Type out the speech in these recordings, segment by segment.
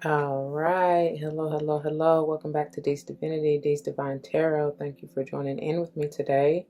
All right. Hello, hello, hello. Welcome back to D's Divinity, D's Divine Tarot. Thank you for joining in with me today.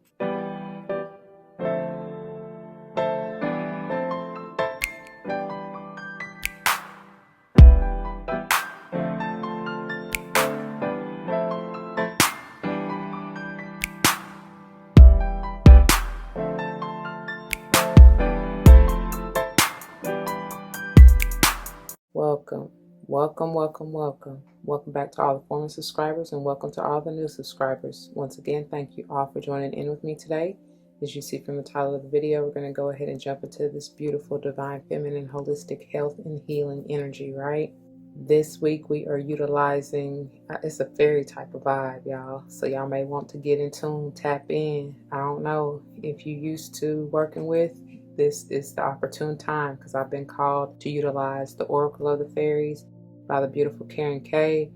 Welcome. Welcome, welcome, welcome. Welcome back to all the former subscribers and welcome to all the new subscribers. Once again, thank you all for joining in with me today. As you see from the title of the video, we're going to go ahead and jump into this beautiful divine feminine holistic health and healing energy, right? This week we are utilizing, it's a fairy type of vibe, y'all. So y'all may want to get in tune, tap in. I don't know if you used to working with, this is the opportune time because I've been called to utilize the Oracle of the Fairies by the beautiful Karen K.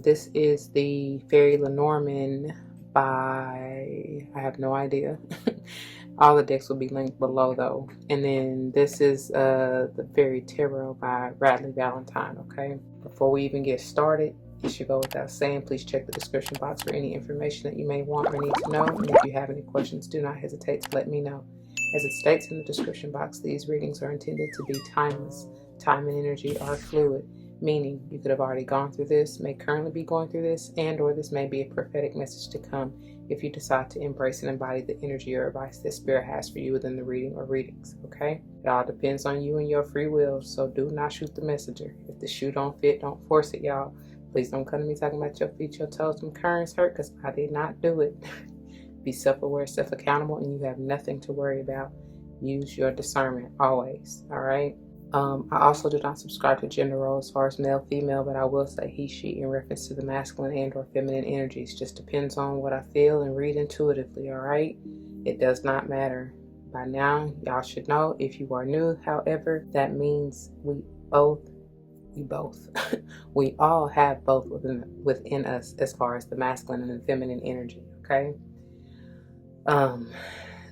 This is the Fairy Lenormand by, I have no idea. All the decks will be linked below though. And then this is the Fairy Tarot by Radley Valentine, okay? Before we even get started, it should go without saying, please check the description box for any information that you may want or need to know. And if you have any questions, do not hesitate to let me know. As it states in the description box, these readings are intended to be timeless. Time and energy are fluid, meaning you could have already gone through this, may currently be going through this, and or this may be a prophetic message to come if you decide to embrace and embody the energy or advice that Spirit has for you within the reading or readings, okay? It all depends on you and your free will, so do not shoot the messenger. If the shoe don't fit, don't force it, y'all. Please don't come to me talking about your feet, your toes, them currents hurt, because I did not do it. Be self-aware, self-accountable, and you have nothing to worry about. Use your discernment always, all right? I also do not subscribe to gender roles as far as male, female, but I will say he, she in reference to the masculine and or feminine energies. Just depends on what I feel and read intuitively, all right? It does not matter. By now, y'all should know. If you are new, however, that means we we all have both within us as far as the masculine and the feminine energy, okay?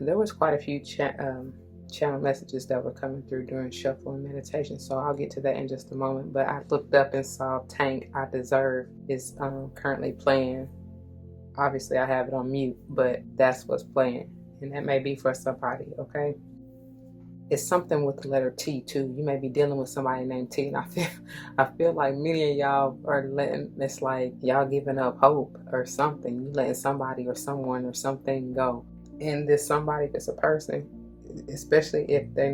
There was quite a few channel messages that were coming through during shuffle and meditation, so I'll get to that in just a moment. But I looked up and saw Tank I Deserve is currently playing. Obviously I have it on mute, but that's what's playing, and that may be for somebody, okay? It's something with the letter T too. You may be dealing with somebody named T, and I feel like many of y'all are letting, it's like y'all giving up hope or something. You letting somebody or someone or something go. And this somebody, if it's a person, especially if their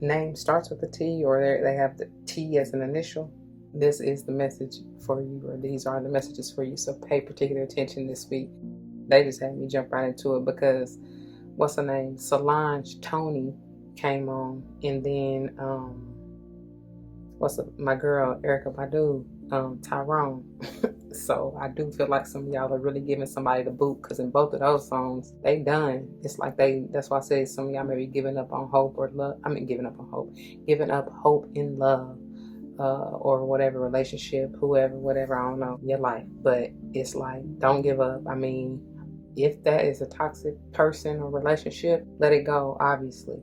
name starts with a T or they have the T as an initial, this is the message for you, or these are the messages for you. So pay particular attention this week. They just had me jump right into it because what's her name? Solange T.O.N.Y came on, and then my girl Erica Badu, Tyrone. So I do feel like some of y'all are really giving somebody the boot, because in both of those songs, they done. It's like that's why I say some of y'all may be giving up on hope or love. I mean, giving up hope in love, or whatever relationship, whoever, whatever, I don't know, your life. But it's like, don't give up. I mean, if that is a toxic person or relationship, let it go, obviously.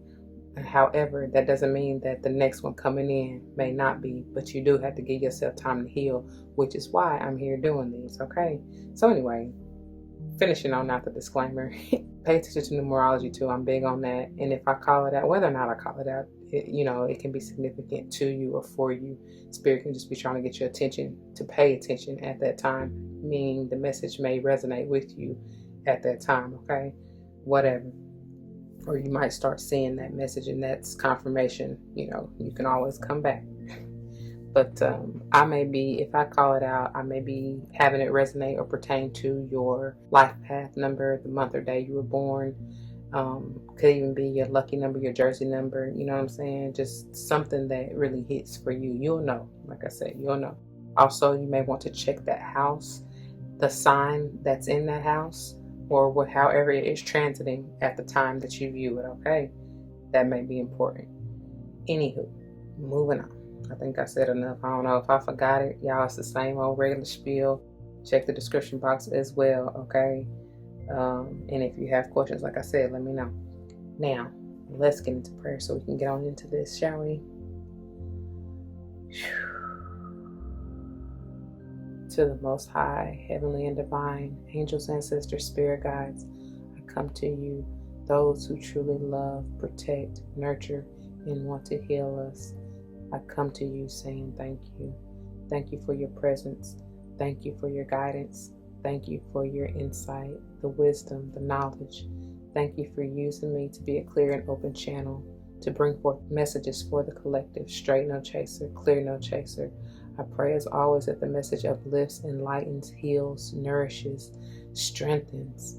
However, that doesn't mean that the next one coming in may not be, but you do have to give yourself time to heal, which is why I'm here doing these, okay? So anyway, finishing on out the disclaimer, pay attention to numerology too. I'm big on that. And if I call it out, whether or not I call it out, it can be significant to you or for you. Spirit can just be trying to get your attention to pay attention at that time, meaning the message may resonate with you at that time, okay? Whatever. Or you might start seeing that message, and that's confirmation. You can always come back. But I may be, if I call it out, I may be having it resonate or pertain to your life path number, the month or day you were born. Could even be your lucky number, your jersey number, you know what I'm saying? Just something that really hits for you. You'll know, like I said, you'll know. Also, you may want to check that house, the sign that's in that house, or however it is transiting at the time that you view it, okay? That may be important. Anywho, moving on. I think I said enough. I don't know if I forgot it. Y'all, it's the same old regular spiel. Check the description box as well, okay? And if you have questions, like I said, let me know. Now, let's get into prayer so we can get on into this, shall we? to the Most High, heavenly and divine, angels, ancestors, spirit guides, I come to you, those who truly love, protect, nurture, and want to heal us. I come to you saying thank you. Thank you for your presence. Thank you for your guidance. Thank you for your insight, the wisdom, the knowledge. Thank you for using me to be a clear and open channel to bring forth messages for the collective. Straight no chaser, clear no chaser. I pray as always that the message uplifts, enlightens, heals, nourishes, strengthens,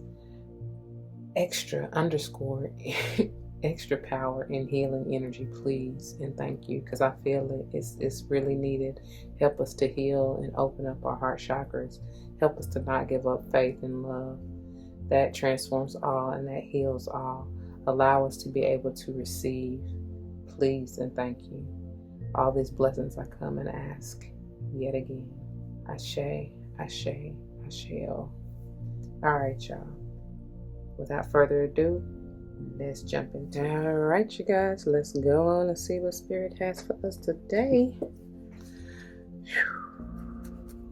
extra power and healing energy, please, and thank you, because I feel it's really needed. Help us to heal and open up our heart chakras. Help us to not give up faith and love. That transforms all and that heals all. Allow us to be able to receive, please, and thank you. All these blessings I come and ask yet again. Ashe, Ashe, Asheo. All right, y'all. Without further ado, let's jump in. All right, you guys, let's go on and see what Spirit has for us today.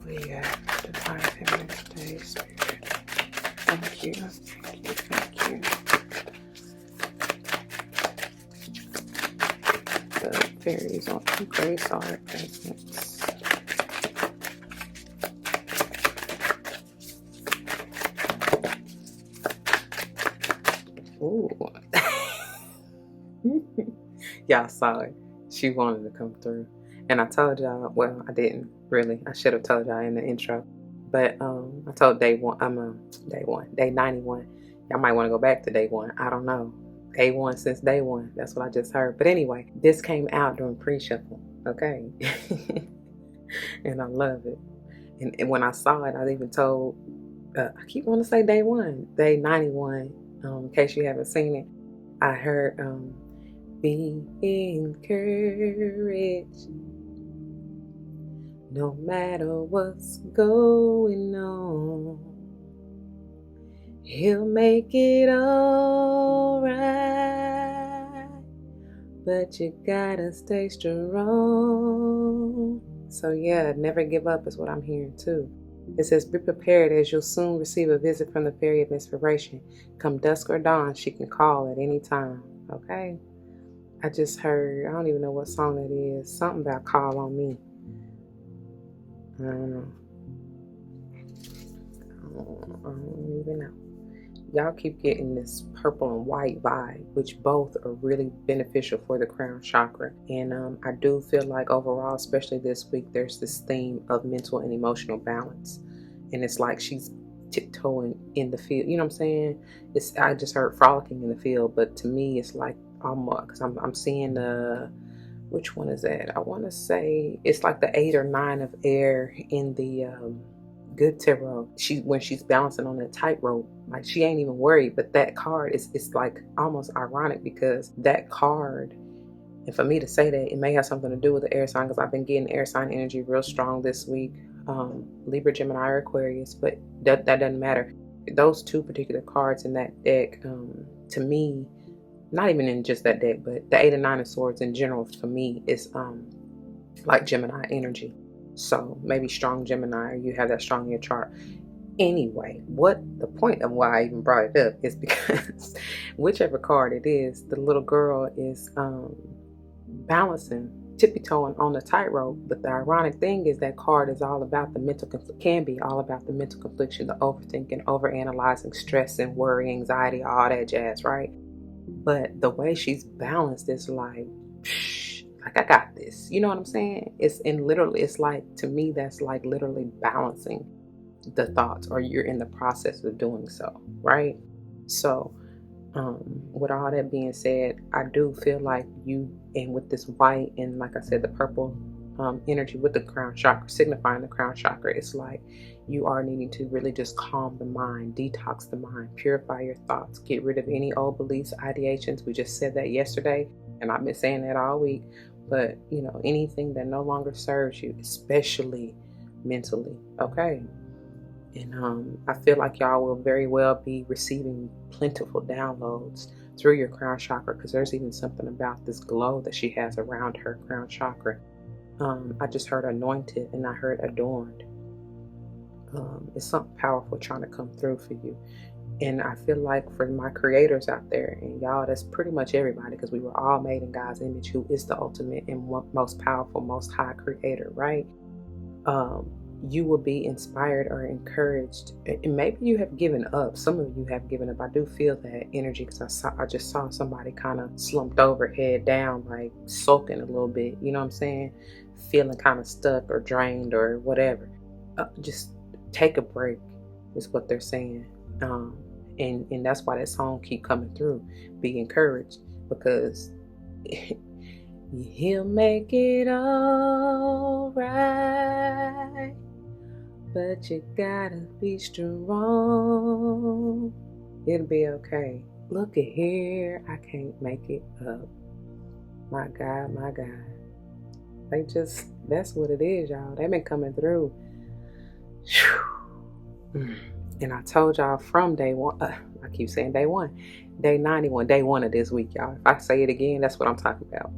We got the time having today, Spirit. Thank you, thank you, thank you. The fairies on grace are presence. Ooh. Y'all saw it. She wanted to come through. And I told y'all, well, I didn't really. I should have told y'all in the intro. But I told day 91. Y'all might want to go back to day 1. I don't know. Day 1 since day 1. That's what I just heard. But anyway, this came out during pre-shuffle. Okay. And I love it. And when I saw it, I even told, I keep wanting to say day 1, day 91, in case you haven't seen it. I heard, be encouraged. No matter what's going on, He'll make it all right. But you gotta stay strong. So yeah, never give up is what I'm hearing too. It says, be prepared as you'll soon receive a visit from the Fairy of Inspiration. Come dusk or dawn, she can call at any time. Okay? I just heard, I don't even know what song that is. Something about call on me. I don't know. I don't even know. Y'all keep getting this purple and white vibe, which both are really beneficial for the crown chakra. And I do feel like overall, especially this week, there's this theme of mental and emotional balance. And it's like she's tiptoeing in the field. You know what I'm saying? I just heard frolicking in the field, but to me, it's like almost, because I'm seeing which one is that? I want to say it's like the 8 or 9 of air in the good tarot. When she's balancing on that tightrope, like she ain't even worried. But that card it's like almost ironic, because that card, and for me to say that, it may have something to do with the air sign, because I've been getting air sign energy real strong this week. Libra, Gemini, or Aquarius, but that doesn't matter. Those 2 particular cards in that deck, to me, not even in just that deck, but the 8 and 9 of Swords in general, for me, is like Gemini energy. So maybe strong Gemini, or you have that strong in your chart. Anyway, what the point of why I even brought it up is because whichever card it is, the little girl is balancing, tippy-toeing on the tightrope. But the ironic thing is that card is all about the mental can be all about the mental confliction, the overthinking, overanalyzing, stress and worry, anxiety, all that jazz, right? But the way she's balanced is like I got this. You know what I'm saying? It's like, to me, that's like literally balancing the thoughts, or you're in the process of doing so, right? So with all that being said, I do feel like you, and with this white and, like I said, the purple energy with the crown chakra, signifying the crown chakra, it's like you are needing to really just calm the mind, detox the mind, purify your thoughts, get rid of any old beliefs, ideations. We just said that yesterday, and I've been saying that all week. But anything that no longer serves you, especially mentally, okay? And I feel like y'all will very well be receiving plentiful downloads through your crown chakra, because there's even something about this glow that she has around her crown chakra. I just heard anointed and I heard adorned. It's something powerful trying to come through for you. And I feel like for my creators out there, and y'all, that's pretty much everybody, because we were all made in God's image, who is the ultimate and most powerful, most high creator, right? You will be inspired or encouraged, and maybe you have given up. Some of you have given up. I do feel that energy, because I just saw somebody kind of slumped over, head down, like sulking a little bit. You know what I'm saying? Feeling kind of stuck or drained or whatever. Just take a break, is what they're saying. And that's why that song keep coming through. Be encouraged, because he'll make it all right, but you gotta be strong. It'll be okay. Look at here, I can't make it up. My God, my God. That's what it is, y'all. They've been coming through. And I told y'all from day one, I keep saying day one, day 91, day one of this week, y'all. If I say it again, that's what I'm talking about.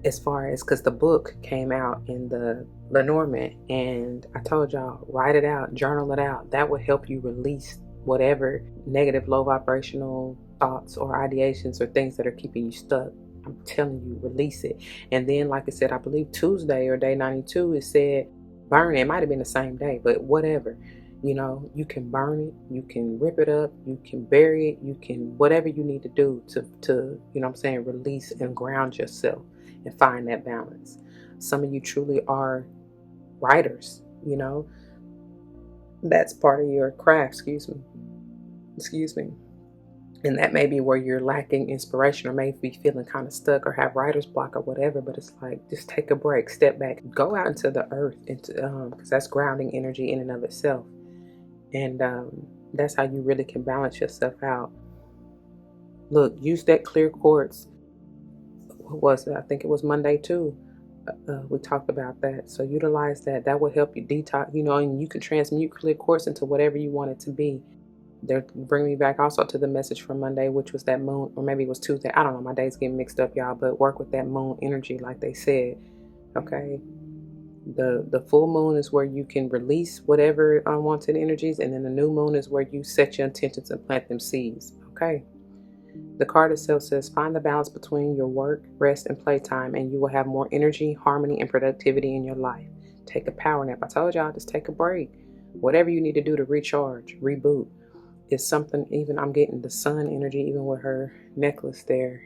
As far as, because the book came out in the Lenormand, and I told y'all, write it out, journal it out. That will help you release whatever negative, low vibrational thoughts or ideations or things that are keeping you stuck. I'm telling you, release it. And then, like I said, I believe Tuesday or day 92, it said burn it. It might have been the same day, but whatever. You know, you can burn it, you can rip it up, you can bury it, you can, whatever you need to do to you know what I'm saying, release and ground yourself and find that balance. Some of you truly are writers, you know. That's part of your craft, excuse me. And that may be where you're lacking inspiration, or maybe feeling kind of stuck or have writer's block or whatever. But it's like, just take a break, step back, go out into the earth, into because that's grounding energy in and of itself. And that's how you really can balance yourself out. Look, use that clear quartz. What was it? I think it was Monday too. We talked about that. So utilize that. That will help you detox, you know, and you can transmute clear quartz into whatever you want it to be. They're bringing me back also to the message from Monday, which was that moon, or maybe it was Tuesday. I don't know. My days getting mixed up, y'all. But work with that moon energy, like they said. Okay. The full moon is where you can release whatever unwanted energies, and then the new moon is where you set your intentions and plant them seeds. Okay. The card itself says, find the balance between your work, rest, and playtime, and you will have more energy, harmony, and productivity in your life. Take a power nap. I told y'all, just take a break. Whatever you need to do to recharge, reboot. Is something, even I'm getting the sun energy, even with her necklace there.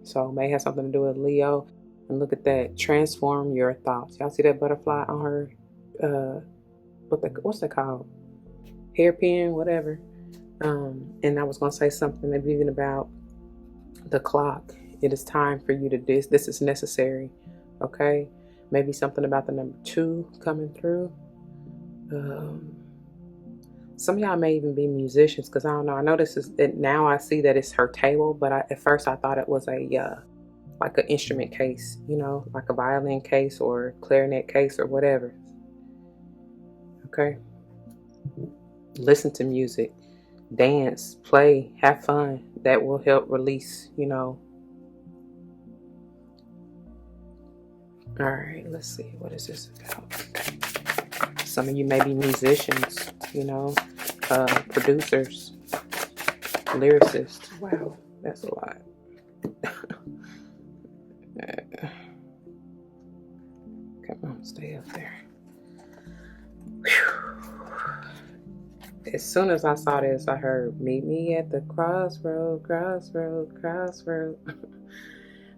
So it may have something to do with Leo. And look at that. Transform your thoughts. Y'all see that butterfly on her, what's that called? Hairpin, whatever. And I was going to say something maybe even about the clock. It is time for you to do this. This is necessary. Okay. Maybe something about the number 2 coming through. Some of y'all may even be musicians, because I don't know. I know this is it now. I see that it's her table, but at first I thought it was a like an instrument case, you know, like a violin case or clarinet case or whatever. Okay. Listen to music, dance, play, have fun. That will help release, you know. All right, let's see. What is this about? Some of you may be musicians, you know, producers, lyricists. Wow, that's a lot. Come on, stay up there. Whew. As soon as I saw this, I heard, meet me at the crossroad.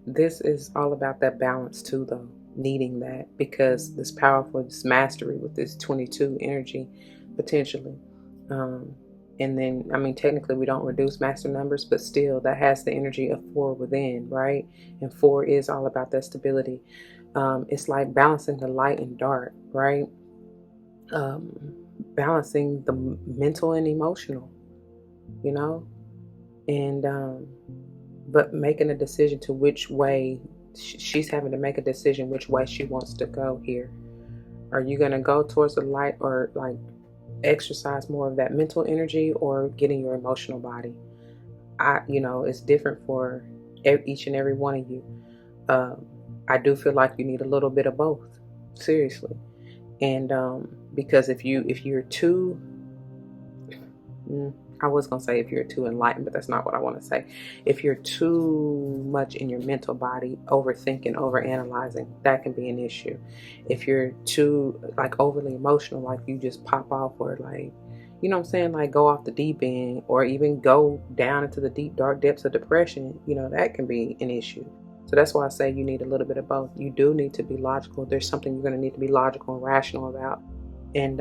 This is all about that balance too, though. Needing that, because this powerful, this mastery with this 22 energy, potentially. And then, I mean, technically we don't reduce master numbers, but still that has the energy of 4 within, right? And 4 is all about that stability. It's like balancing the light and dark, right? Balancing the mental and emotional, you know? And, but making a decision to which way she's having to make a decision which way she wants to go here. Are you going to go towards the light, or like exercise more of that mental energy, or getting your emotional body? You know, it's different for each and every one of you. I do feel like you need a little bit of both, seriously. And because if you're too I was gonna say if you're too enlightened, but that's not what I want to say. If you're too much in your mental body, overthinking, overanalyzing, that can be an issue. If you're too like overly emotional, like you just pop off, or like, you know what I'm saying, like go off the deep end, or even go down into the deep dark depths of depression, that can be an issue. So that's why I say you need a little bit of both. You do need to be logical. There's something you're going to need to be logical and rational about. And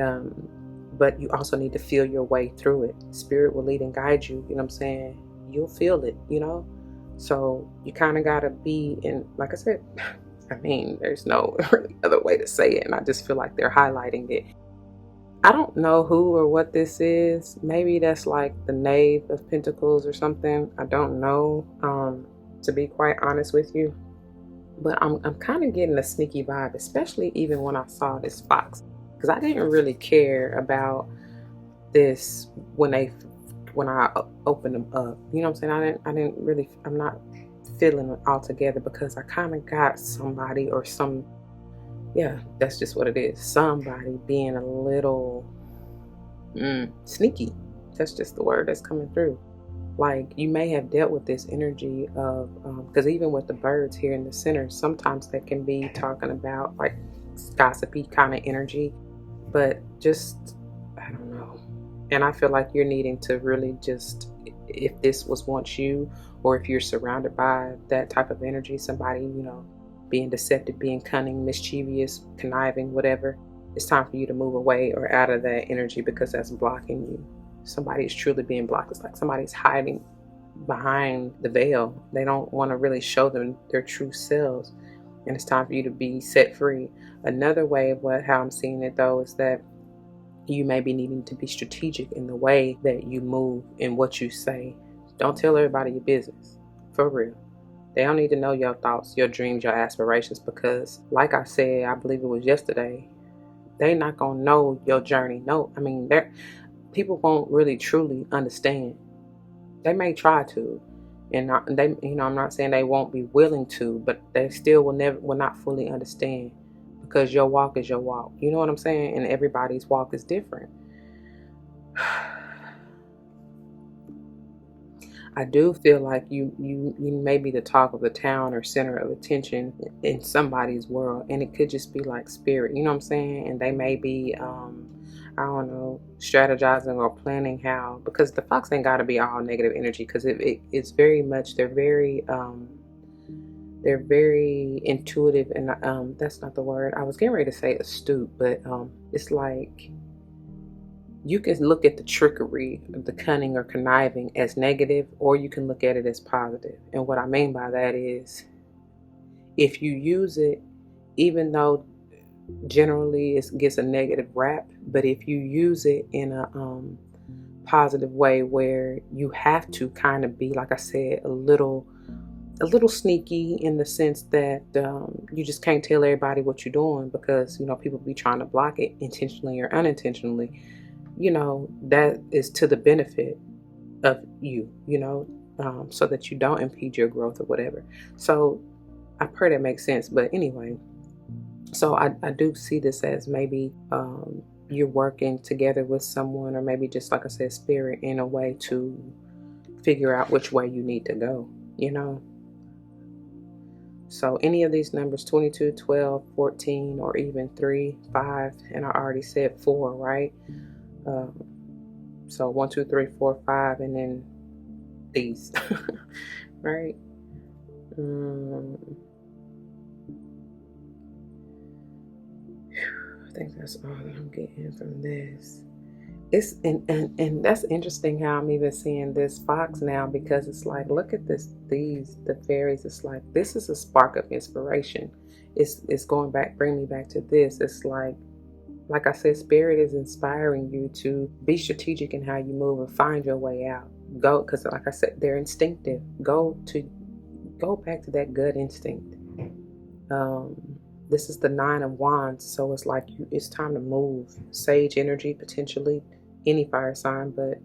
but you also need to feel your way through it. Spirit will lead and guide you, you know what I'm saying? You'll feel it, So you kind of got to be in, like I said, I mean, there's no really other way to say it. And I just feel like they're highlighting it. I don't know who or what this is. Maybe that's like the Knave of Pentacles or something. I don't know, to be quite honest with you. But I'm kind of getting a sneaky vibe, especially even when I saw this fox. Because I didn't really care about this when I opened them up. You know what I'm saying? I'm not feeling it all together, because I kind of got somebody or that's just what it is. Somebody being a little sneaky. That's just the word that's coming through. Like you may have dealt with this energy of, because even with the birds here in the center, sometimes that can be talking about like gossipy kind of energy, but just, I don't know. And I feel like you're needing to really just, if this was once you, or if you're surrounded by that type of energy, somebody, being deceptive, being cunning, mischievous, conniving, whatever, it's time for you to move away or out of that energy, because that's blocking you. Somebody's truly being blocked. It's like somebody's hiding behind the veil. They don't want to really show them their true selves, and it's time for you to be set free. Another way of how I'm seeing it though is that you may be needing to be strategic in the way that you move and what you say. Don't tell everybody your business, for real. They don't need to know your thoughts, your dreams, your aspirations, because like I said, I believe it was yesterday, they not gonna know your journey. No, I mean, people won't really truly understand. They may try to, and I'm not saying they won't be willing to, but they still will not fully understand, because your walk is your walk. You know what I'm saying? And everybody's walk is different. I do feel like you may be the talk of the town or center of attention in somebody's world, and it could just be like spirit. You know what I'm saying? And they may be I don't know, strategizing or planning how, because the fox ain't got to be all negative energy, because it's very much, they're very intuitive, and that's not the word. I was getting ready to say astute, but it's like you can look at the trickery, the cunning or conniving as negative, or you can look at it as positive. And what I mean by that is, if you use it, even though generally it gets a negative rap, but if you use it in a positive way, where you have to kind of be, like I said, a little sneaky, in the sense that you just can't tell everybody what you're doing, because people be trying to block it intentionally or unintentionally. That is to the benefit of you, so that you don't impede your growth or whatever. So I pray that makes sense. But anyway, so I do see this as maybe you're working together with someone, or maybe just, like I said, spirit, in a way to figure out which way you need to go, So any of these numbers, 22, 12, 14, or even 3, 5, and I already said 4, right? So 1, 2, 3, 4, 5, and then these, right? I think that's all that I'm getting from this. It's and that's interesting how I'm even seeing this fox now, because it's like, look at the fairies. It's like, this is a spark of inspiration. It's going back, bring me back to this. It's like I said, spirit is inspiring you to be strategic in how you move and find your way out. Go, because like I said, they're instinctive. Go back to that gut instinct. This is the 9 of Wands, so it's like it's time to move. Sage energy, potentially any fire sign, but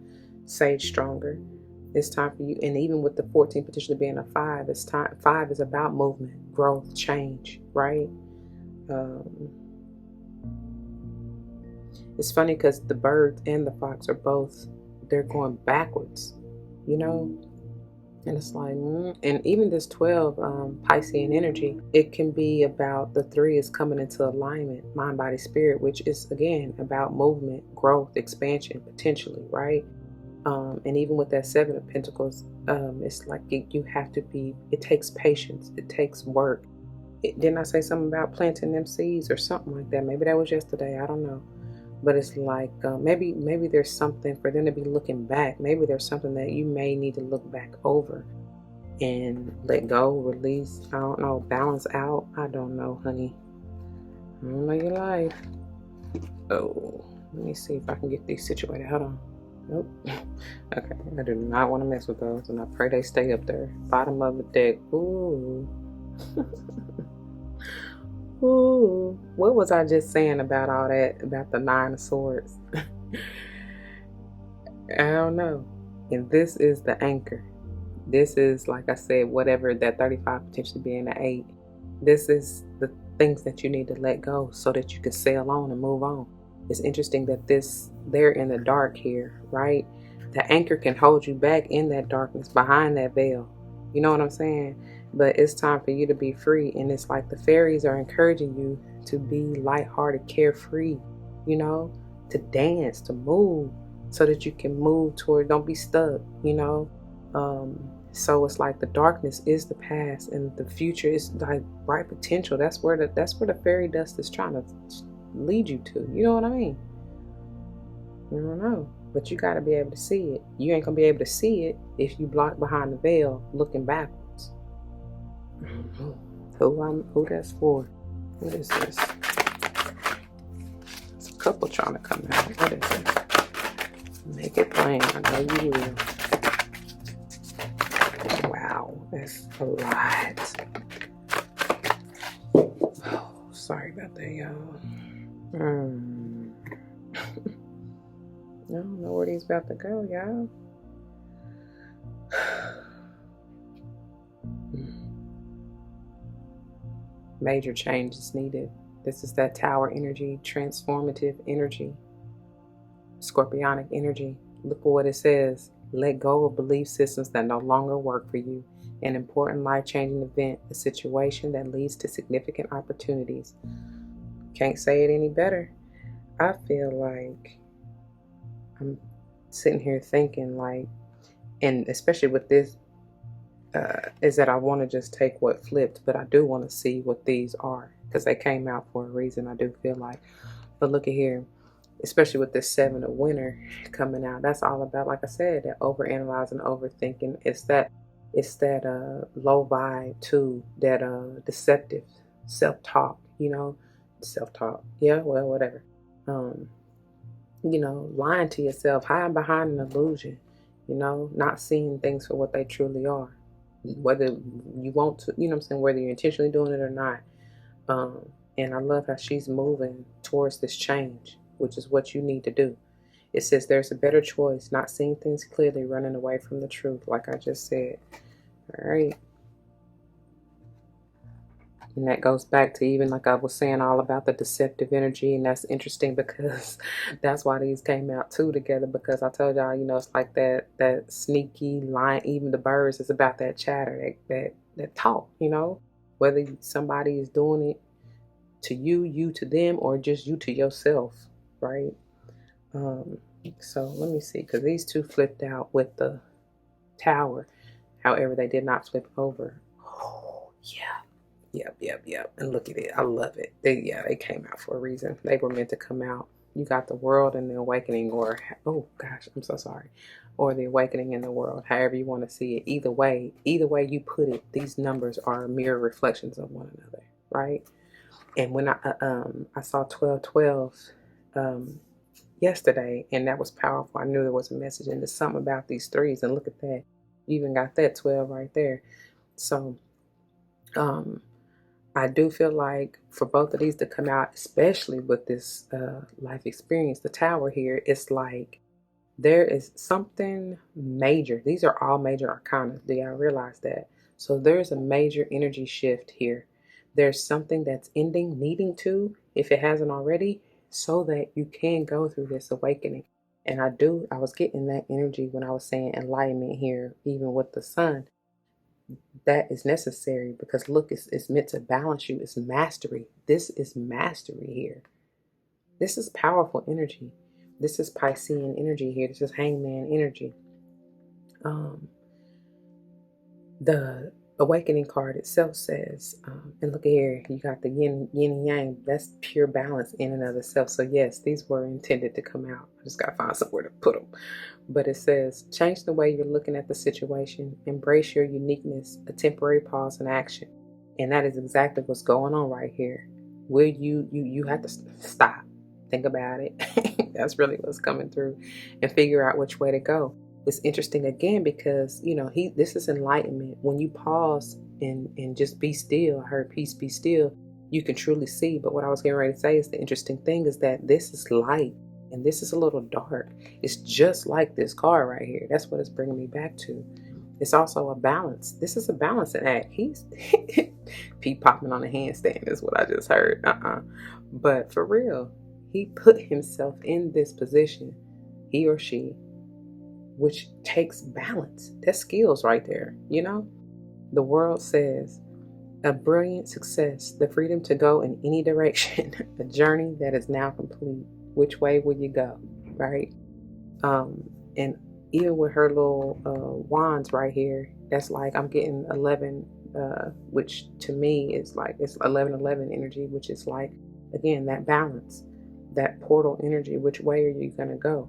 Sage stronger. It's time for you, and even with the 14 potentially being a 5, it's time. 5 is about movement, growth, change, right? It's funny because the bird and the fox are both, they're going backwards, you know? And it's like, and even this 12 Piscean energy, it can be about the three is coming into alignment, mind, body, spirit, which is again about movement, growth, expansion, potentially, right? And even with that 7 of Pentacles, it's like you have to be, it takes patience, it takes work. Didn't I say something about planting them seeds or something like that? Maybe that was yesterday, I don't know. But it's like maybe there's something for them to be looking back. Maybe there's something that you may need to look back over and let go, release. I don't know, balance out. I don't know, honey. I don't know your life. Oh, let me see if I can get these situated. Hold on. Nope. Okay, I do not want to mess with those, and I pray they stay up there. Bottom of the deck. Ooh. Ooh. What was I just saying about all that, about the 9 of Swords? I don't know. And this is the anchor. This is, like I said, whatever that 35 potentially being an 8. This is the things that you need to let go so that you can sail on and move on. It's interesting that they're in the dark here, right? The anchor can hold you back in that darkness, behind that veil. You know what I'm saying? But it's time for you to be free. And it's like the fairies are encouraging you to be lighthearted, carefree, you know, to dance, to move, so that you can move toward, don't be stuck, you know. So it's like the darkness is the past and the future is like bright potential. That's where the fairy dust is trying to lead you to. You know what I mean? I don't know. But you gotta be able to see it. You ain't gonna be able to see it if you block behind the veil looking backwards. Who that's for? What is this? It's a couple trying to come out. What is this? Make it plain. I know you will. Wow, that's a lot. Oh, sorry about that, y'all. I don't know where these about to go, y'all. Major change is needed. This is that tower energy, transformative energy, scorpionic energy. Look at what it says. Let go of belief systems that no longer work for you. An important life-changing event, a situation that leads to significant opportunities. Can't say it any better. I feel like I'm sitting here thinking like, and especially with this, is that I want to just take what flipped, but I do want to see what these are because they came out for a reason. I do feel like, but look at here, especially with this 7 of Winter coming out. That's all about, like I said, that overanalyzing, overthinking. It's that low vibe too, that deceptive self-talk. You know, self-talk. Yeah, well, whatever. You know, lying to yourself, hiding behind an illusion. You know, not seeing things for what they truly are. Whether you want to, you know what I'm saying, whether you're intentionally doing it or not. And I love how she's moving towards this change, which is what you need to do. It says there's a better choice, not seeing things clearly, running away from the truth, like I just said. All right. And that goes back to even like I was saying all about the deceptive energy. And that's interesting because that's why these came out too together, because I told y'all, you know, it's like that sneaky line. Even the birds is about that chatter, that talk, you know, whether somebody is doing it to you, you to them, or just you to yourself, right? So let me see, because these two flipped out with the tower. However, they did not flip over. Oh, yeah. Yep. And look at it. I love it. They came out for a reason. They were meant to come out. You got the world and the awakening, or, oh gosh, I'm so sorry. Or the awakening in the world, however you want to see it. Either way you put it, these numbers are mirror reflections of one another, right? And when I saw 1212 yesterday, and that was powerful. I knew there was a message, and there's something about these threes. And look at that. You even got that 12 right there. So, I do feel like for both of these to come out, especially with this life experience, the tower here, it's like there is something major. These are all major arcana. Do y'all realize that? So there's a major energy shift here. There's something that's ending, needing to, if it hasn't already, so that you can go through this awakening. And I was getting that energy when I was saying enlightenment here, even with the sun. That is necessary because look, it's meant to balance you. It's mastery. This is mastery here. This is powerful energy. This is Piscean energy here. This is Hangman energy. The awakening card itself says, and look here, you got the yin and yang. That's pure balance in and of itself. So yes, these were intended to come out. I just got to find somewhere to put them. But it says, change the way you're looking at the situation. Embrace your uniqueness, a temporary pause in action. And that is exactly what's going on right here. Where you have to stop, think about it. That's really what's coming through, and figure out which way to go. It's interesting again because this is enlightenment. When you pause and just be still, I heard peace, be still, you can truly see. But what I was getting ready to say is the interesting thing is that this is light and this is a little dark. It's just like this card right here. That's what it's bringing me back to. It's also a balance. This is a balancing act. He's Pete popping on a handstand is what I just heard. But for real, he put himself in this position, he or she, which takes balance. That's skills right there. The world says a brilliant success, the freedom to go in any direction, a journey that is now complete. Which way will you go? Right? And even with her little wands right here, that's like I'm getting 11, which to me is like it's 11 energy, which is like, again, that balance, that portal energy. Which way are you going to go?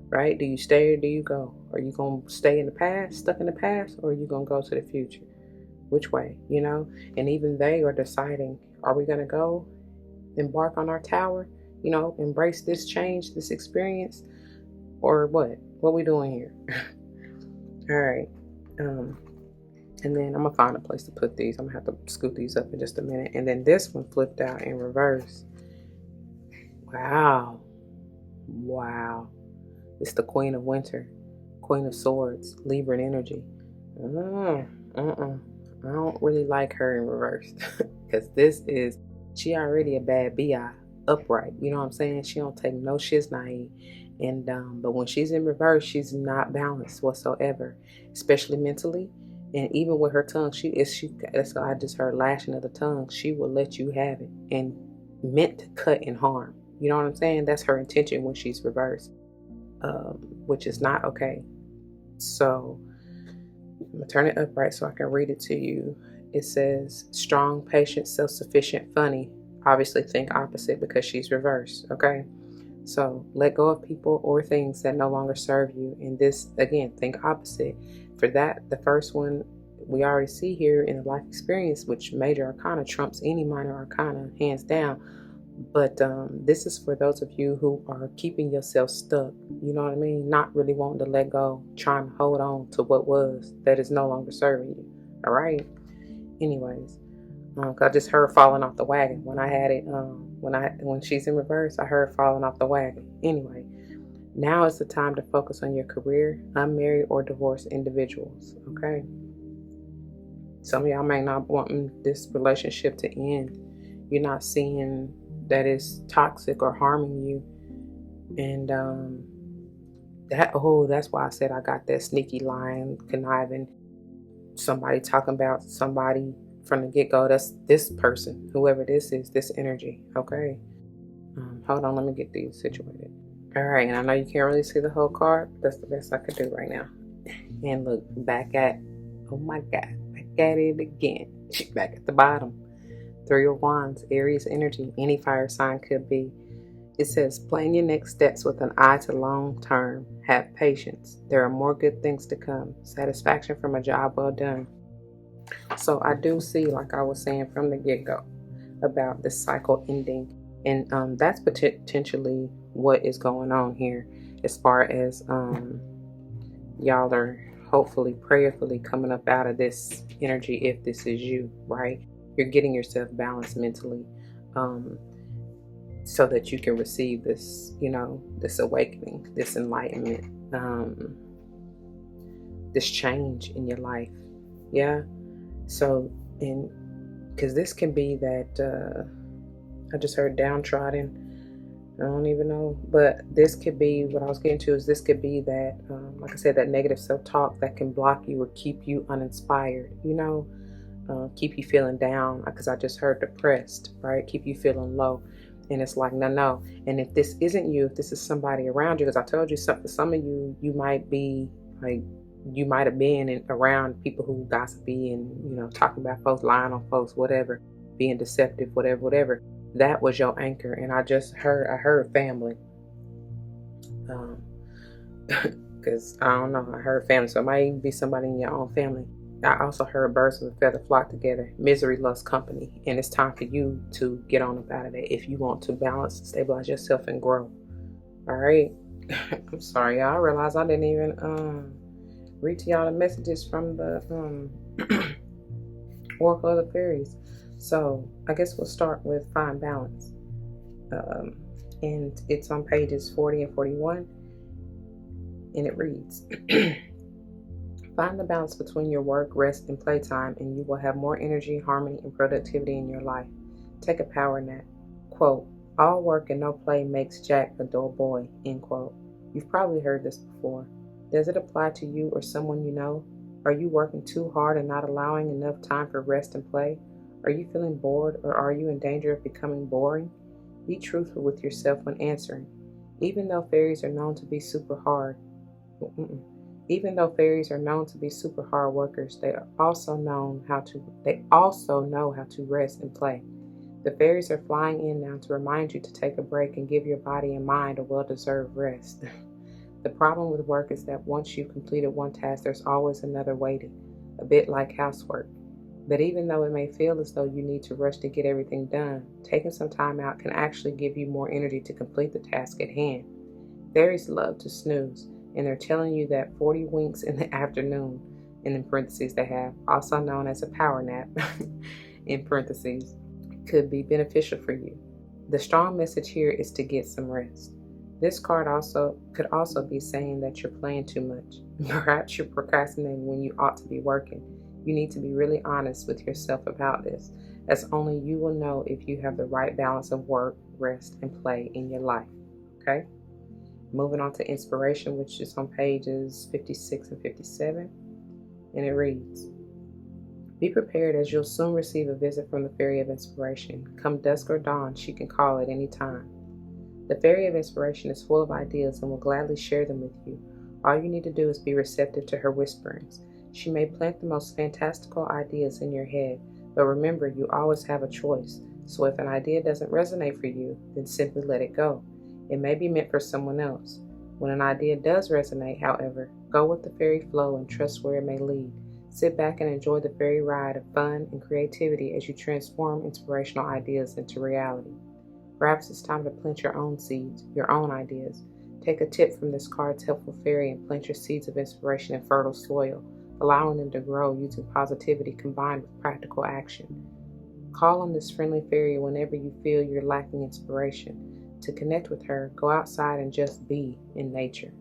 Right? Do you stay or do you go? Are you going to stay in the past, stuck in the past, or are you going to go to the future? Which way, And even they are deciding, are we going to go embark on our tower, embrace this change, this experience, or what? What we doing here? All right. And then I'm going to find a place to put these. I'm going to have to scoot these up in just a minute. And then this one flipped out in reverse. Wow. It's the Queen of Winter, Queen of Swords, Libra energy. I don't really like her in reverse because she already a bad bi upright. You know what I'm saying? She don't take no shiznai. And but when she's in reverse, she's not balanced whatsoever, especially mentally. And even with her tongue, that's what I just heard, lashing of the tongue. She will let you have it and meant to cut and harm. You know what I'm saying? That's her intention when she's reversed. Which is not okay. So I'm gonna turn it upright so I can read it to you. It says strong, patient, self-sufficient, funny. Obviously think opposite because she's reversed. Okay. So let go of people or things that no longer serve you. And this, again, think opposite. For that, the first one we already see here in the life experience, which major arcana trumps any minor arcana, hands down. But this is for those of you who are keeping yourself stuck, you know what I mean? Not really wanting to let go, trying to hold on to what was that is no longer serving you. All right. Anyways, I just heard falling off the wagon when I had it. When she's in reverse, I heard falling off the wagon. Anyway, now is the time to focus on your career, unmarried or divorced individuals. Okay. Some of y'all may not want this relationship to end. You're not seeing that is toxic or harming you, and that's why I said I got that sneaky line, conniving, somebody talking about somebody from the get-go. That's this person, whoever this is, this energy. Okay, hold on, let me get these situated. All right, and I know you can't really see the whole card, but that's the best I could do right now. And look, oh my god, back at it again. Back at the bottom. Three of Wands, Aries energy, any fire sign could be. It says, plan your next steps with an eye to long term. Have patience. There are more good things to come. Satisfaction from a job well done. So I do see, like I was saying from the get-go, about this cycle ending. And that's potentially what is going on here, as far as y'all are hopefully, prayerfully coming up out of this energy, if this is you, right? You're getting yourself balanced mentally, so that you can receive this, this awakening, this enlightenment, this change in your life. Yeah. So, because this can be that, I just heard downtrodden, I don't even know. But this could be, what I was getting to is this could be that, like I said, that negative self-talk that can block you or keep you uninspired, keep you feeling down. Because I just heard depressed, right? Keep you feeling low. And it's like, no, no. And if this isn't you, if this is somebody around you, because I told you, for some of you, you might be like, you might have been around people who gossipy and, talking about folks, lying on folks, whatever, being deceptive, whatever. That was your anchor. And I heard family. Because I don't know, I heard family. So it might even be somebody in your own family. I also heard birds of a feather flock together. Misery loves company. And it's time for you to get on up out of that if you want to balance and stabilize yourself and grow. All right. I'm sorry, y'all. I realized I didn't even read to y'all the messages from the Oracle of the Fairies. So I guess we'll start with Find Balance. And it's on pages 40 and 41. And it reads, find the balance between your work, rest, and playtime, and you will have more energy, harmony, and productivity in your life. Take a power nap. Quote, all work and no play makes Jack a dull boy, end quote. You've probably heard this before. Does it apply to you or someone you know? Are you working too hard and not allowing enough time for rest and play? Are you feeling bored, or are you in danger of becoming boring? Be truthful with yourself when answering. Even though fairies are known to be super hard workers, they also know how to rest and play. The fairies are flying in now to remind you to take a break and give your body and mind a well-deserved rest. The problem with work is that once you've completed one task, there's always another waiting, a bit like housework. But even though it may feel as though you need to rush to get everything done, taking some time out can actually give you more energy to complete the task at hand. Fairies love to snooze, and they're telling you that 40 winks in the afternoon, and in parentheses they have, also known as a power nap, in parentheses, could be beneficial for you. The strong message here is to get some rest. This card could also be saying that you're playing too much. Perhaps you're procrastinating when you ought to be working. You need to be really honest with yourself about this, as only you will know if you have the right balance of work, rest, and play in your life. Okay? Moving on to inspiration, which is on pages 56 and 57, and it reads, be prepared, as you'll soon receive a visit from the Fairy of Inspiration. Come dusk or dawn, she can call at any time. The Fairy of Inspiration is full of ideas and will gladly share them with you. All you need to do is be receptive to her whisperings. She may plant the most fantastical ideas in your head, but remember, you always have a choice. So if an idea doesn't resonate for you, then simply let it go. It may be meant for someone else. When an idea does resonate, however, go with the fairy flow and trust where it may lead. Sit back and enjoy the fairy ride of fun and creativity as you transform inspirational ideas into reality. Perhaps it's time to plant your own seeds, your own ideas. Take a tip from this card's helpful fairy and plant your seeds of inspiration in fertile soil, allowing them to grow using positivity combined with practical action. Call on this friendly fairy whenever you feel you're lacking inspiration. To connect with her, go outside and just be in nature.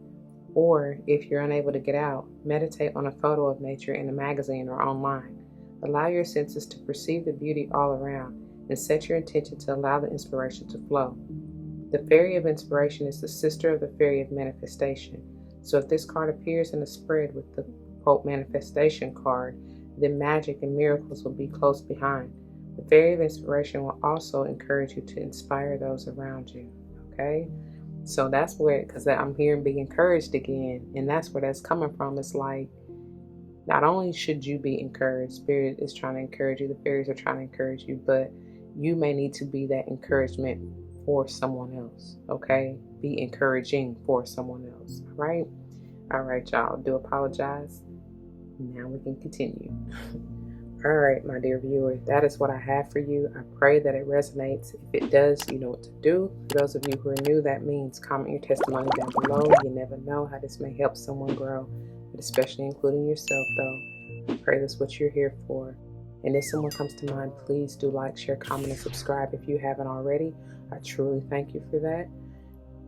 Or, if you're unable to get out, meditate on a photo of nature in a magazine or online. Allow your senses to perceive the beauty all around and set your intention to allow the inspiration to flow. The Fairy of Inspiration is the sister of the Fairy of Manifestation. So if this card appears in a spread with the quote manifestation card, then magic and miracles will be close behind. The Fairy of Inspiration will also encourage you to inspire those around you. Okay? So that's where, because I'm hearing be encouraged again, and that's where that's coming from. It's like, not only should you be encouraged, Spirit is trying to encourage you, the fairies are trying to encourage you, but you may need to be that encouragement for someone else. Okay? Be encouraging for someone else. All right? All right, y'all. Do apologize. Now we can continue. All right, my dear viewer, that is what I have for you. I pray that it resonates. If it does, you know what to do. For those of you who are new, that means comment your testimony down below. You never know how this may help someone grow, but especially including yourself, though. I pray that's what you're here for. And if someone comes to mind, please do like, share, comment, and subscribe if you haven't already. I truly thank you for that.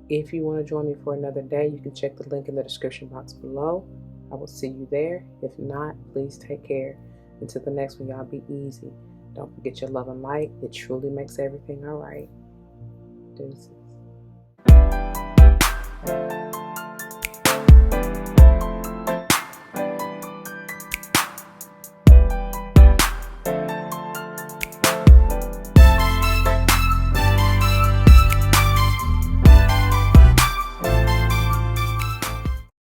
If you want to join me for another day, you can check the link in the description box below. I will see you there. If not, please take care. Until the next one, y'all, be easy. Don't forget your love and light. It truly makes everything all right. Deuces. Bye.